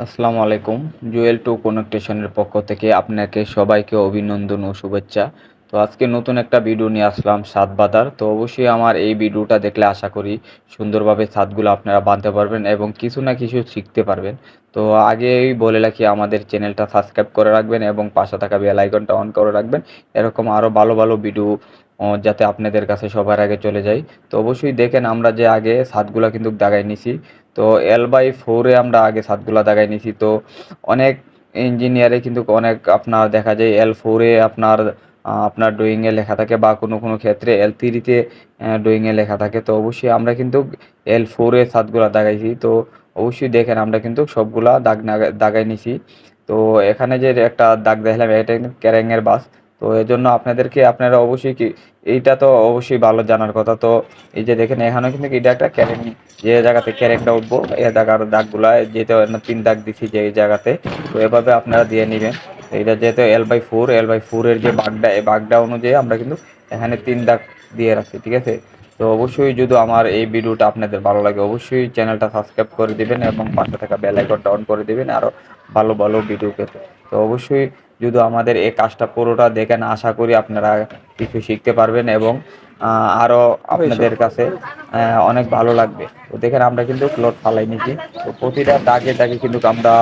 আসসালামু আলাইকুম। জুয়েল টু কনেকটেশনের পক্ষ থেকে আপনাকে সবাইকে অভিনন্দন ও শুভেচ্ছা। তো আজকে নতুন একটা ভিডিও নিয়ে আসলাম ছাদ বাঁধার। তো অবশ্যই আমার এই ভিডিওটা দেখলে আশা করি সুন্দরভাবে ছাদগুলো আপনারা বাঁধতে পারবেন এবং কিছু না কিছু শিখতে পারবেন। তো আগেই বলে রাখি আমাদের চ্যানেলটা সাবস্ক্রাইব করে রাখবেন এবং পাশে থাকা বেল আইকনটা অন করে রাখবেন। এরকম আরও ভালো ভালো ভিডিও যাতে আপনাদের কাছে সবার আগে চলে যায়। তো অবশ্যই দেখেন আমরা যে আগে ছাদগুলা কিন্তু দাগাই নিছি। তো L/4 এ আমরা আগে ছাদগুলা দাগাই নিছি। তো অনেক ইঞ্জিনিয়ারে কিন্তু অনেক আপনার দেখা যায় L/4 এ আপনার ড্রয়িং এ লেখা থাকে বা কোনো ক্ষেত্রে L3 তে ড্রয়িং এ লেখা থাকে। তো অবশ্যই আমরা কিন্তু L/4 এ ছাদগুলা দাগাইছি। তো অবশ্যই দেখেন আমরা কিন্তু সবগুলা দাগাই নিছি। তো এখানে যে একটা দাগ দেখালাম এটা কিন্তু ক্যারেঙের বাস। তো এজন্য আপনারা অবশ্যই এইটা তো অবশ্যই ভালো জানার কথা। তো এই যে দেখেন এখানেও কিন্তু এটা একটা ক্যারেং, যে জায়গাতে ক্যারেকটা উঠবো এ জায়গার দাগগুলা যেহেতু 3 দাগ দিছি যে এই জায়গাতে, তো এভাবে আপনারা দিয়ে নেবেন। এটা যেহেতু L/4 এর যে বাগটা এই বাগটা অনুযায়ী আমরা কিন্তু এখানে 3 দাগ দিয়ে রাখছি, ঠিক আছে। তো অবশ্যই যদি আমার এই ভিডিওটা আপনাদের ভালো লাগে অবশ্যই চ্যানেলটা সাবস্ক্রাইব করে দিবেন এবং পাশে থাকা বেল আইকনটা অন করে দিবেন আরও ভালো ভালো ভিডিও পেতে। তো অবশ্যই যদি আমাদের এই কাজটা পুরোটা দেখেন আশা করি আপনারা কিছু শিখতে পারবেন এবং আরও আপনাদের কাছে অনেক ভালো লাগবে। তো দেখেন আমরা কিন্তু লোড ফালাই নিছি। তো প্রতিটা দাগে দাগে কিন্তু আমরা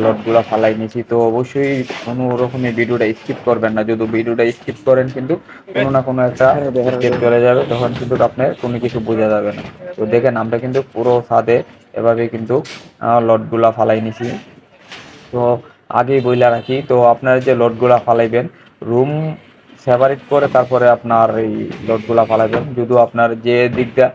লোডগুলা ফালাই নিছি। তো অবশ্যই কোনো রকমের ভিডিওটা স্কিপ করবেন না। যদি ভিডিওটা স্কিপ করেন কিন্তু কোনো না কোনো একটা স্টেপ চলে যাবে, তখন কিন্তু আপনার কোনো কিছু বোঝা যাবে না। তো দেখেন আমরা কিন্তু পুরো ছাদে এভাবে কিন্তু লোডগুলা ফালাই নিছি। তো আগেই বইলা রাখি, তো আপনারা যে লোডগুলা ফালাইবেন রুম সেপারেট করে তারপরে আপনার এই লোডগুলা ফালাইবেন। যদিও আপনার যে দিকটা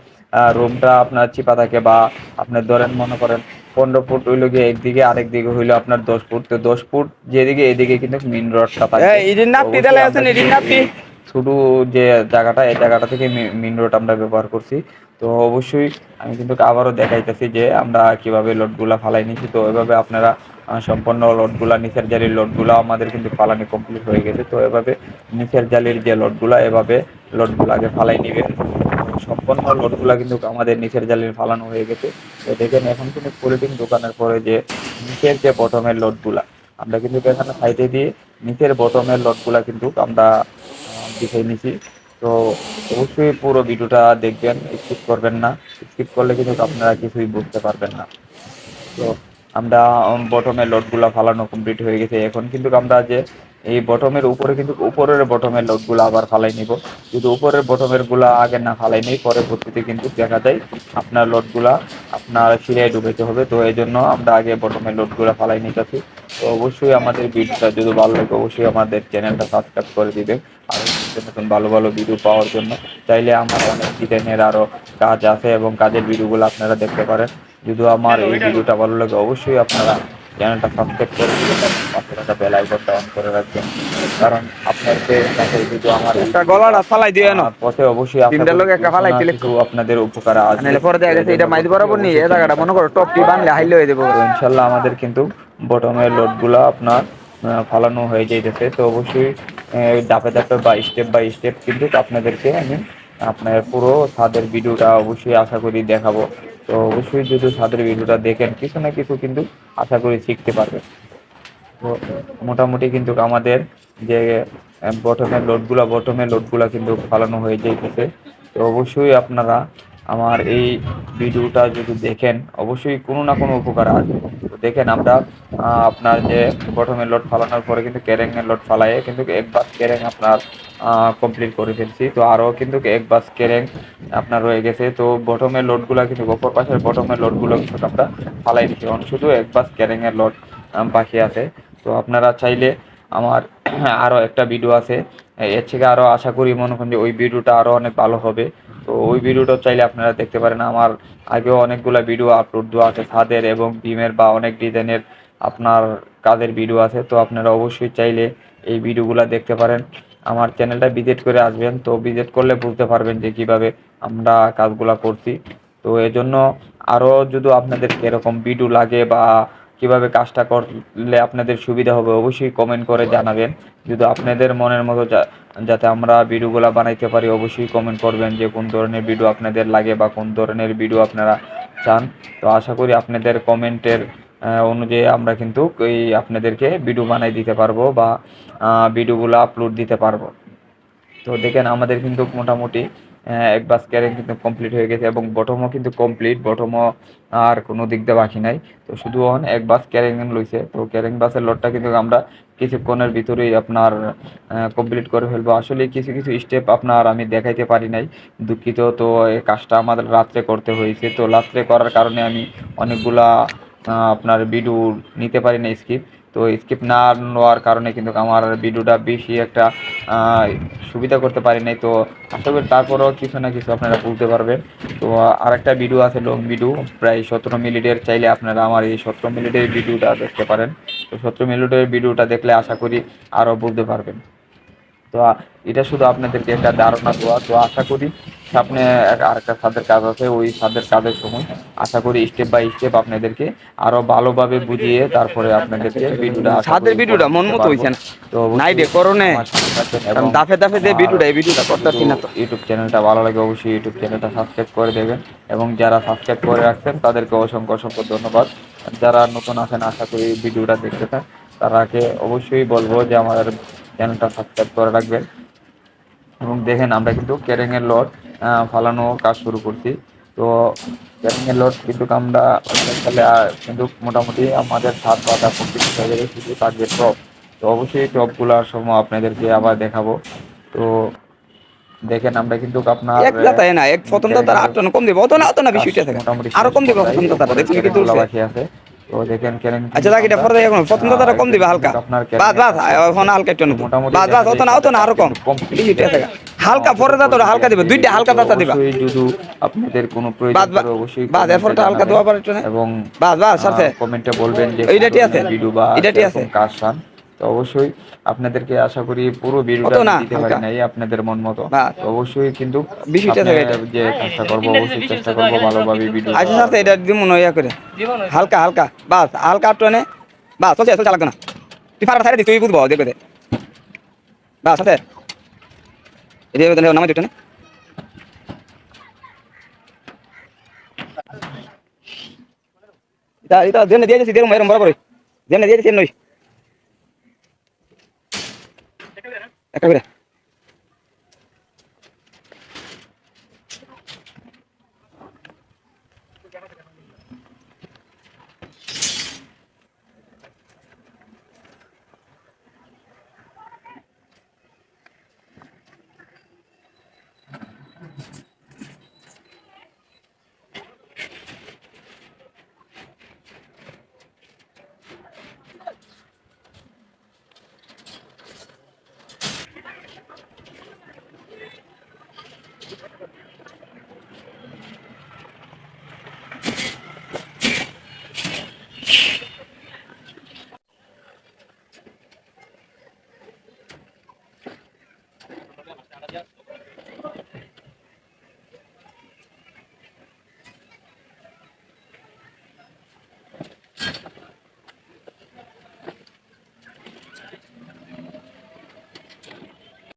রুমটা আপনার চিপা থাকে বা আপনার ধরেন মনে করেন 15 ফুট হইলো গিয়ে একদিকে, আরেক দিকে হইলো আপনার 10 ফুট। তো 10 ফুট যেদিকে এদিকে কিন্তু মেন রডটা থাকবে। ইডির তো নাপতি অবশ্যই তাহলে আমরা আছেন কিন্তু ইডির নাপতি। এই শুধু যে জায়গাটা এই জায়গাটা থেকে মেন রোড আমরা ব্যবহার করছি। তো অবশ্যই আমি কিন্তু আবারও দেখাইতেছি যে আমরা কিভাবে লোডগুলা ফালাই নিছি। তো এভাবে আপনারা সম্পূর্ণ লোডগুলা নিচের জালির লোডগুলা আমাদের কিন্তু ফালানি কমপ্লিট হয়ে গেছে। তো এভাবে নিচের জালির যে লোডগুলা এভাবে লোডগুলা আগে ফালাই নিবেন। সম্পূর্ণ লোডগুলা কিন্তু আমাদের নিচের জালির ফালানো হয়ে গেছে। তো দেখেন এখন কিন্তু পলিথিন দোকানের পরে যে নিচের যে বটমের লোডগুলা আমরা কিন্তু এখানে সাইডে দিয়ে নিচের বটমের লোডগুলা কিন্তু আমরা বিছাই নিছি। তো অবশ্যই পুরো ভিডিওটা দেখবেন, স্কিপ করবেন না। স্কিপ করলে কিন্তু আপনারা কিছুই বুঝতে পারবেন না। তো আমরা বটমের লোডগুলা ফালানো কমপ্লিট হয়ে গেছে। এখন কিন্তু আমরা যে এই বটমের উপরে কিন্তু উপরের বটমের লোডগুলা আবার ফালাই নিব। যদি উপরের বটমের গুলা আগে না ফালাই নেই পরবর্তীতে কিন্তু দেখা যায় আপনার লোডগুলা আপনার সিরিয়ায় ডুবাইতে হবে। তো এই জন্য আমরা আগে বটমের লোডগুলা ফালাই নিতেছি। তো অবশ্যই আমাদের ভিডিওটা যদি ভালো লাগে অবশ্যই আমাদের চ্যানেলটা সাবস্ক্রাইব করে দিবে আর নতুন নতুন ভালো ভালো ভিডিও পাওয়ার জন্য। চাইলে আমার অনেক ডিজাইনের আরও কাজ আছে এবং কাজের ভিডিওগুলো আপনারা দেখতে পারেন। যদি আমার এই ভিডিওটা ভালো লাগে অবশ্যই আপনারা চ্যানেলটা সাবস্ক্রাইব করে দিবেন এবং পাশে থাকা বেল আইকনটা অন করে রাখবেন। কারণ আপনাদের কাছে যদি আমার এই একটা ভিডিওটা গলাটা ফালাই দিয়ে না পথে অবশ্যই আশা তিনটার করি লোক একটা কিছু ফালাই না দিলে কিছু আপনাদের উপকারে আসবে। নাহলে পরে তো দেখা এই গেছে জন্য এটা মাইজ বলতেছি বরাবর নিয়ে অবশ্যই এ জায়গাটা চ্যানেলটা মনে করো সাবস্ক্রাইব টপটি করে বানলে দিবেন। হাইলে হয়ে দেবো। তো ইনশাল্লাহ আমাদের কিন্তু বটমের লোডগুলো আপনার ফালানো হয়ে যাইতেছে। তো অবশ্যই ধাপে ধাপে বা স্টেপ বাই স্টেপ কিন্তু আপনাদেরকে আমি আপনার পুরো ছাদের ভিডিওটা অবশ্যই আশা করি দেখাবো। তো অবশ্যই যদি ছাদের ভিডিওটা দেখেন কিছু না কিছু কিন্তু আশা করি শিখতে পারবেন। তো মোটামুটি কিন্তু আমাদের যে বটমের লোডগুলা কিন্তু ফালানো হয়ে যাইতেছে। তো অবশ্যই আপনারা আমার এই ভিডিওটা যদি দেখেন অবশ্যই কোনো না কোনো উপকার আসবে। তো দেখেন আমরা আপনার যে বটমের লোড ফালানোর পরে কিন্তু ক্যারেঙের লোড ফালাইয়ে কিন্তু এক বাস ক্যারেং আপনার কমপ্লিট করে ফেলছি। তো আরও কিন্তু এক বাস ক্যারেং আপনার রয়ে গেছে। তো বটমের লোডগুলা কিন্তু অপর পাশের বটমের লোডগুলো কিন্তু আমরা ফালাই দিচ্ছি, শুধু এক বাস ক্যারেঙের লোড বাকি আছে। তো আপনারা চাইলে আমার আরও একটা ভিডিও আছে এর থেকে আরও আশা করি মনে করেন যে ওই ভিডিওটা আরও অনেক ভালো হবে। তো ওই ভিডিওটা চাইলে আপনারা দেখতে পারেন। আমার আগেও অনেকগুলো ভিডিও আপলোড দেওয়া আছে ছাদের এবং বিমের বা অনেক ডিজাইনের আপনার কাজের ভিডিও আছে। তো আপনারা অবশ্যই চাইলে এই ভিডিওগুলো দেখতে পারেন। আমার চ্যানেলটা ভিজিট করে আসবেন, তো ভিজিট করলে বুঝতে পারবেন যে কিভাবে আমরা কাজগুলা করছি। তো এজন্য আরও যদি আপনাদের এরকম ভিডিও লাগে বা কিভাবে কাজটা করলে আপনাদের সুবিধা হবে অবশ্যই কমেন্ট করে জানাবেন। যদি আপনাদের মনের মতো যাতে আমরা ভিডিওগুলো বানাইতে পারি অবশ্যই কমেন্ট করবেন যে কোন ধরনের ভিডিও আপনাদের লাগে বা কোন ধরনের ভিডিও আপনারা চান। তো আশা করি আপনাদের কমেন্টের অনুযায়ী আমরা কিন্তু এই আপনাদেরকে ভিডিও বানাই দিতে পারবো বা ভিডিওগুলো আপলোড দিতে পারবো। তো দেখেন আমাদের কিন্তু মোটামুটি এক বাস ক্যারিং কিন্তু কমপ্লিট হয়ে গেছে এবং বটমও কিন্তু কমপ্লিট, বটমও আর কোনো দিক দিয়ে বাকি নাই। তো শুধু এক বাস ক্যারিং লইছে, তো ক্যারিং বাসের লোডটা কিন্তু আমরা কিছুক্ষণের ভিতরেই আপনার কমপ্লিট করে ফেলবো। আসলে কিছু কিছু স্টেপ আপনার আমি দেখাইতে পারি নাই, দুঃখিত। তো এই কাজটা আমাদের রাত্রে করতে হয়েছে, তো রাত্রে করার কারণে আমি অনেকগুলা আপনার ভিডিও নিতে পারি না স্কিপ। তো স্কিপ না নেওয়ার কারণে কিন্তু আমার ভিডিওটা বেশি একটা সুবিধা করতে পারি নাই। তো আশা করি তারপরেও কিছু না কিছু আপনারা বুঝতে পারবেন। তো আরেকটা ভিডিও আছে লং ভিডিও, প্রায় 17 মিনিটের, চাইলে আপনারা আমার এই 17 মিনিটের ভিডিওটা দেখতে পারেন। তো 17 মিনিটের ভিডিওটা দেখলে আশা করি আরও বুঝতে পারবেন। তো এটা শুধু আপনাদেরকে একটা ধারণা দেওয়া। তো আশা করি সামনে আরেকটা ছাদের কাজ আছে, ওই ছাদের কাজের সময় আশা করি স্টেপ বাই স্টেপ আপনাদেরকে আরো ভালোভাবে বুঝিয়ে তারপরে আপনাদেরকে ভিডিওটা আশা ছাদের করি ভিডিওটা উপহার মন দিতে মতো পারবো। হইছে না, তো নাই রে অবশ্যই করনে আমার সাথে থাকবেন এবং কারণ দাফে দাফে যে আমার ভিডিওটা এই ভিডিওটা করতে না তো। ইউটিউব চ্যানেলটা ভালো লাগে অবশ্যই ইউটিউব চ্যানেলটা সাবস্ক্রাইব করে দেবেন এবং যারা সাবস্ক্রাইব করে রাখছেন তাদেরকে অসংখ্য অসংখ্য ধন্যবাদ। যারা নতুন আছেন আশা করি ভিডিওটা দেখতে থাক, তারাকে অবশ্যই বলবো যে আমার চ্যানেলটা সাবস্ক্রাইব করে রাখবেন। এবং দেখেন আমরা কিন্তু ক্যারিংয়ের লট ফালানো কাজ শুরু করছি। তো ক্যারিংয়ের লট কিন্তু আমরা তাহলে কিন্তু মোটামুটি আমাদের 7 বা 8 কমপ্লিট হয়ে যাবে, শুধু থাকবে টপ। তো অবশ্যই টপগুলোর সময় আপনাদেরকে আবার দেখাবো। তো দেখেন আমরা কিন্তু আপনার এক দাতা না এক প্রথম দাতার ক্যারিংয়ের 8 কম দিব, অত না কাজ বেশিটা থাকে মোটামুটি আরো শেষ কম দিব পর্যায়ে, প্রথম দাতাটা উপরের দেখলি কি ক্যারিংগুলো তুলছে। বাকি আছে। তো দেখেন ক্যারিং আচ্ছা কিন্তু যাক এটা আমরা পরে এখন প্রথম দাতাটা কম দিবে হালকা, আপনার বাস ক্যারিংয়ের বাস কাজ এখন করতেছি। হালকা একটু তো নতুন মোটামুটি বাস দেখা বাস যায় অত ছাদের না কাজ আরো কম কিন্তু কমপ্লিট বেশিটা হয়ে থাকে, গেছে। হালকা পরে অন্তত দাতা হালকা দিবে, দুইটা ভিডিও। হালকা তো দাতা দিবা। অবশ্যই যদি আপনাদের কোনো প্রয়োজন বাস পড়ে অবশ্যই বাস কমেন্টে এরপরটা হালকা জানাবেন দেওয়া পারে একটু না। এবং বাস বাস সাথে কমেন্টে বলবেন যে কোন এইটাটি আছে, ধরনের ভিডিও বা এটাটি আছে কিরকম কাজ চান। তো অবশ্যই আপনাদেরকে আশা করি পুরো ভিডিওটা অত আমি না দিতে পারি হালকা নাই আপনাদের মন মতো। বাস তো অবশ্যই কিন্তু বেশিটা সামনে থাকে এটা। যে কাজটা করবো অবশ্যই চেষ্টা করবো ভালোভাবে ভিডিও আচ্ছা দেওয়ার সাথে এটা জন্য। দিব মনে ইয়া করে হালকা হালকা বাস হালকা একটু নে, বাস চলছে চলছে লাগবে না, তুই ফাটা ছাড়ে দি তুই বুঝবো দেখবে দে বাস সাথে এটা নামাই দুটো না। এটা এটা দেন দিয়ে দিয়েছি দেরম এরম বরাবর দেন দিয়ে দিয়েছি নই একটা করে